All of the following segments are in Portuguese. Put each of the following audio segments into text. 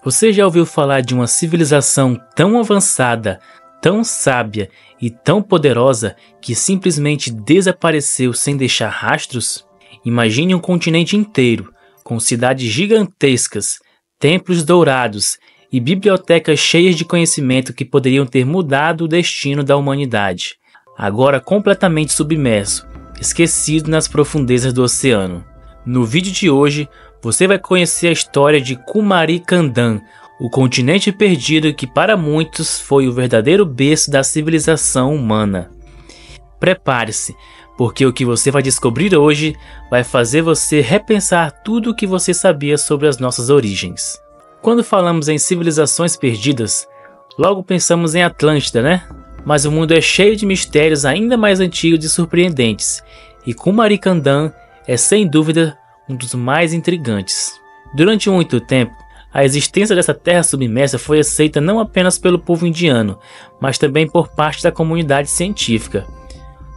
Você já ouviu falar de uma civilização tão avançada, tão sábia e tão poderosa que simplesmente desapareceu sem deixar rastros? Imagine um continente inteiro, com cidades gigantescas, templos dourados e bibliotecas cheias de conhecimento que poderiam ter mudado o destino da humanidade. Agora completamente submerso, esquecido nas profundezas do oceano. No vídeo de hoje, você vai conhecer a história de Kumari Kandam, o continente perdido que para muitos foi o verdadeiro berço da civilização humana. Prepare-se, porque o que você vai descobrir hoje vai fazer você repensar tudo o que você sabia sobre as nossas origens. Quando falamos em civilizações perdidas, logo pensamos em Atlântida, né? Mas o mundo é cheio de mistérios ainda mais antigos e surpreendentes, e Kumari Kandam é sem dúvida um dos mais intrigantes. Durante muito tempo, a existência dessa terra submersa foi aceita não apenas pelo povo indiano, mas também por parte da comunidade científica.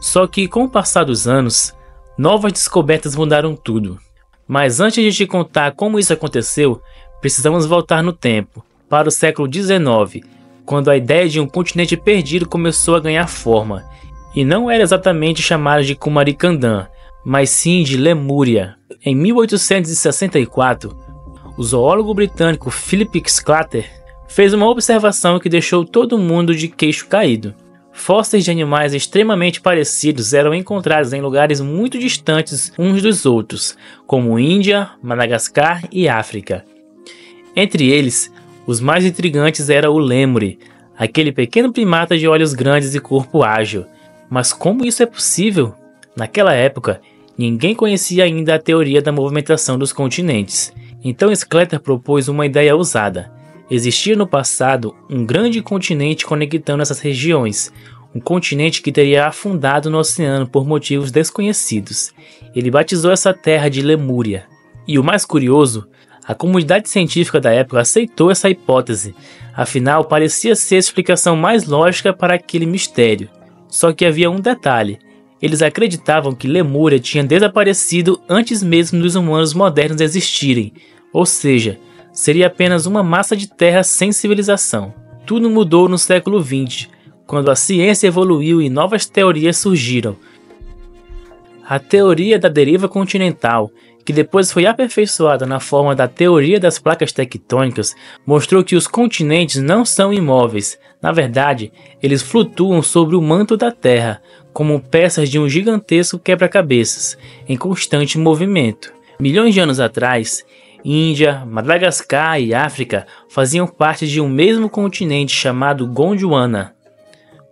Só que com o passar dos anos, novas descobertas mudaram tudo. Mas antes de te contar como isso aconteceu, precisamos voltar no tempo, para o século XIX, quando a ideia de um continente perdido começou a ganhar forma, e não era exatamente chamada de Kumari Kandam, mas sim de Lemúria. Em 1864, o zoólogo britânico Philip Sclater fez uma observação que deixou todo mundo de queixo caído. Fósseis de animais extremamente parecidos eram encontrados em lugares muito distantes uns dos outros, como Índia, Madagascar e África. Entre eles, os mais intrigantes era o lêmure, aquele pequeno primata de olhos grandes e corpo ágil. Mas como isso é possível? Naquela época, ninguém conhecia ainda a teoria da movimentação dos continentes. Então Sclater propôs uma ideia ousada. Existia no passado um grande continente conectando essas regiões, um continente que teria afundado no oceano por motivos desconhecidos. Ele batizou essa terra de Lemúria. E o mais curioso, a comunidade científica da época aceitou essa hipótese, afinal parecia ser a explicação mais lógica para aquele mistério. Só que havia um detalhe. Eles acreditavam que Lemúria tinha desaparecido antes mesmo dos humanos modernos existirem, ou seja, seria apenas uma massa de terra sem civilização. Tudo mudou no século XX, quando a ciência evoluiu e novas teorias surgiram. A teoria da deriva continental, que depois foi aperfeiçoada na forma da teoria das placas tectônicas, mostrou que os continentes não são imóveis. Na verdade, eles flutuam sobre o manto da Terra, como peças de um gigantesco quebra-cabeças, em constante movimento. Milhões de anos atrás, Índia, Madagascar e África faziam parte de um mesmo continente chamado Gondwana.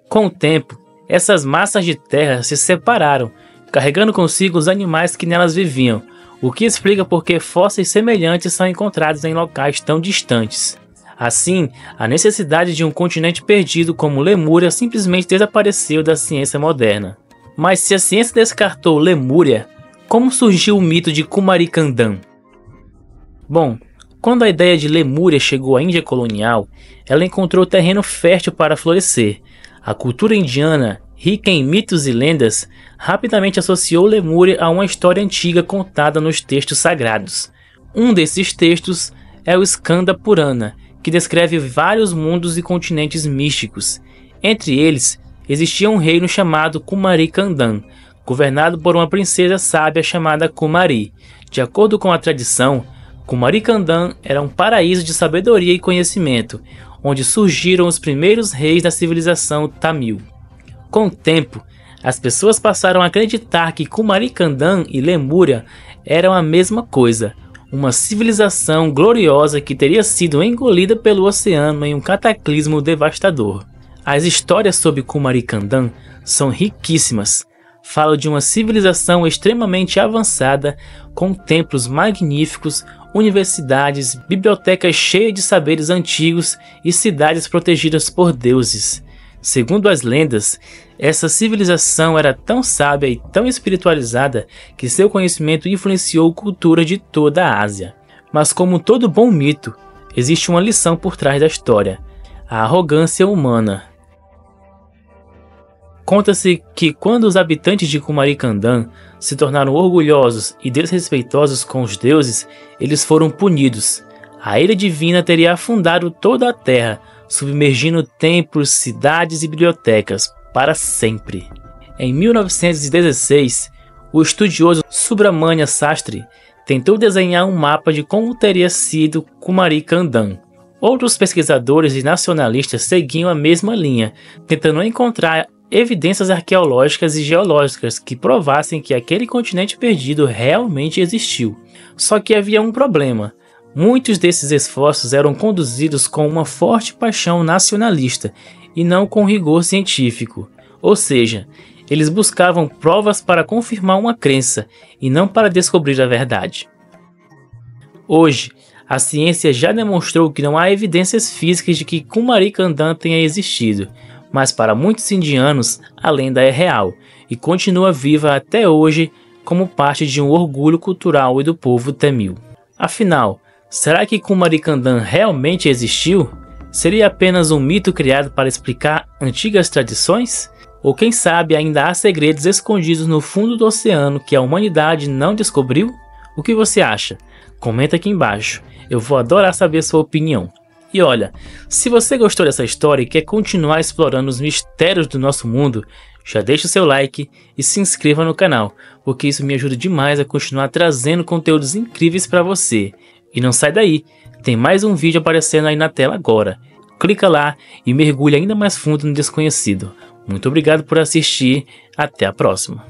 Com o tempo, essas massas de terra se separaram, carregando consigo os animais que nelas viviam, o que explica por que fósseis semelhantes são encontrados em locais tão distantes. Assim, a necessidade de um continente perdido como Lemúria simplesmente desapareceu da ciência moderna. Mas se a ciência descartou Lemúria, como surgiu o mito de Kumari Kandam? Bom, quando a ideia de Lemúria chegou à Índia colonial, ela encontrou terreno fértil para florescer. A cultura indiana, rica em mitos e lendas, rapidamente associou Lemúria a uma história antiga contada nos textos sagrados. Um desses textos é o Skanda Purana, que descreve vários mundos e continentes místicos. Entre eles, existia um reino chamado Kumari Kandam, governado por uma princesa sábia chamada Kumari. De acordo com a tradição, Kumari Kandam era um paraíso de sabedoria e conhecimento, onde surgiram os primeiros reis da civilização Tamil. Com o tempo, as pessoas passaram a acreditar que Kumari Kandam e Lemúria eram a mesma coisa, uma civilização gloriosa que teria sido engolida pelo oceano em um cataclismo devastador. As histórias sobre Kumari Kandam são riquíssimas. Falam de uma civilização extremamente avançada, com templos magníficos, universidades, bibliotecas cheias de saberes antigos e cidades protegidas por deuses. Segundo as lendas, essa civilização era tão sábia e tão espiritualizada que seu conhecimento influenciou a cultura de toda a Ásia. Mas como todo bom mito, existe uma lição por trás da história: a arrogância humana. Conta-se que quando os habitantes de Kumari Kandam se tornaram orgulhosos e desrespeitosos com os deuses, eles foram punidos. a ira divina teria afundado toda a Terra, submergindo templos, cidades e bibliotecas para sempre. Em 1916, o estudioso Subramania Sastry tentou desenhar um mapa de como teria sido Kumari Kandam. Outros pesquisadores e nacionalistas seguiam a mesma linha, tentando encontrar evidências arqueológicas e geológicas que provassem que aquele continente perdido realmente existiu. Só que havia um problema. Muitos desses esforços eram conduzidos com uma forte paixão nacionalista e não com rigor científico. Ou seja, eles buscavam provas para confirmar uma crença e não para descobrir a verdade. Hoje, a ciência já demonstrou que não há evidências físicas de que Kumari Kandam tenha existido, mas para muitos indianos a lenda é real e continua viva até hoje como parte de um orgulho cultural e do povo tamil. Afinal, será que Kumari Kandam realmente existiu? Seria apenas um mito criado para explicar antigas tradições? Ou quem sabe ainda há segredos escondidos no fundo do oceano que a humanidade não descobriu? O que você acha? Comenta aqui embaixo, eu vou adorar saber sua opinião. E olha, se você gostou dessa história e quer continuar explorando os mistérios do nosso mundo, já deixa o seu like e se inscreva no canal, porque isso me ajuda demais a continuar trazendo conteúdos incríveis para você. E não sai daí, tem mais um vídeo aparecendo aí na tela agora. Clica lá e mergulhe ainda mais fundo no desconhecido. Muito obrigado por assistir, até a próxima.